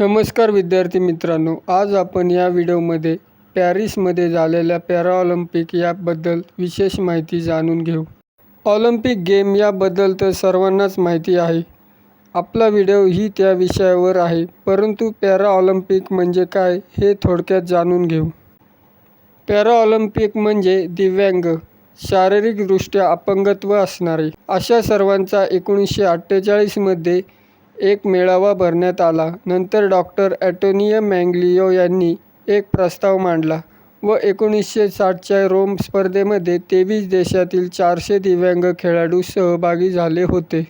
नमस्कार विद्यार्थी मित्रांनो, आज आपण या व्हिडिओमध्ये पॅरिसमध्ये झालेल्या पॅराऑलिम्पिक याबद्दल विशेष माहिती जाणून घेऊ. ऑलिम्पिक गेम याबद्दल तर सर्वांनाच माहिती आहे. आपला व्हिडिओ ही त्या विषयावर आहे, परंतु पॅराऑलिम्पिक म्हणजे काय हे थोडक्यात जाणून घेऊ. पॅराऑलिम्पिक म्हणजे दिव्यांग, शारीरिकदृष्ट्या अपंगत्व असणारे अशा सर्वांचा 1948 मध्ये एक मेळावा भरण्यात आला. नंतर डॉक्टर अँटोनियो मॅंग्लियो यांनी एक प्रस्ताव मांडला व 1960च्या रोम स्पर्धेमध्ये 23 देशातील 400 दिव्यांग खेळाडू सहभागी झाले होते.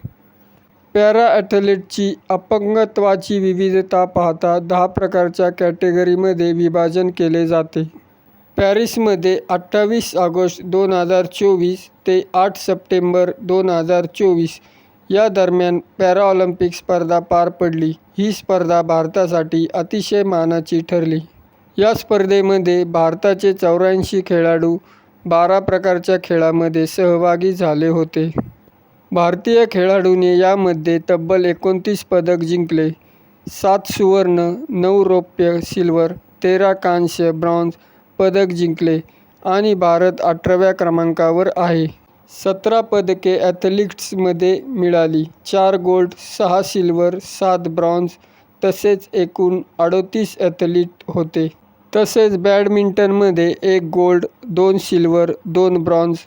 पॅरा ॲथलीटची अपंगत्वाची विविधता पाहता 10 प्रकारच्या कॅटेगरीमध्ये विभाजन केले जाते. पॅरिसमध्ये 28 ऑगस्ट 2024 ते 8 सप्टेंबर 2024 या दरम्यान पॅराऑलिम्पिक स्पर्धा पार पडली. ही स्पर्धा भारतासाठी अतिशय मानाची ठरली. या स्पर्धेमध्ये भारताचे 84 खेळाडू 12 प्रकारच्या खेळामध्ये सहभागी झाले होते. भारतीय खेळाडूंनी यामध्ये तब्बल 29 पदक जिंकले. 7 सुवर्ण, 9 रौप्य, सिल्वर, 13 कांस्य, ब्रॉन्झ पदक जिंकले आणि भारत 18व्या क्रमांकावर आहे. 17 पदके ॲथलीट्समध्ये मिळाली. 4 गोल्ड, 6 सिल्वर, 7 ब्रॉन्झ तसेच एकूण 38 ॲथलीट होते. तसेच बॅडमिंटनमध्ये 1 गोल्ड, 2 सिल्वर, 2 ब्रॉन्झ,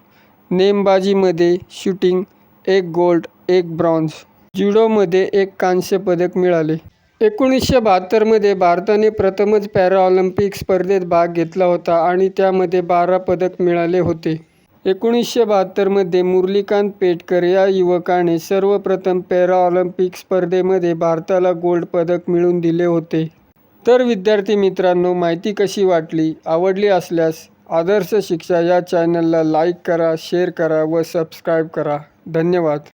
नेमबाजीमध्ये शूटिंग 1 गोल्ड, 1 ब्रॉन्झ, ज्युडोमध्ये 1 कांस्य पदक मिळाले. 1972 मध्ये भारताने प्रथमच पॅराऑलिम्पिक स्पर्धेत भाग घेतला होता आणि त्यामध्ये 12 पदक मिळाले होते. 1972 मध्ये मुरलीकांत पेटकर या युवकाने सर्वप्रथम पॅराऑलिम्पिक स्पर्धेमध्ये भारताला गोल्ड पदक मिळवून दिले होते. तर विद्यार्थी मित्रांनो, माहिती कशी वाटली? आवडली असल्यास आदर्श शिक्षा या चॅनलला लाईक करा, शेअर करा व सबस्क्राईब करा. धन्यवाद.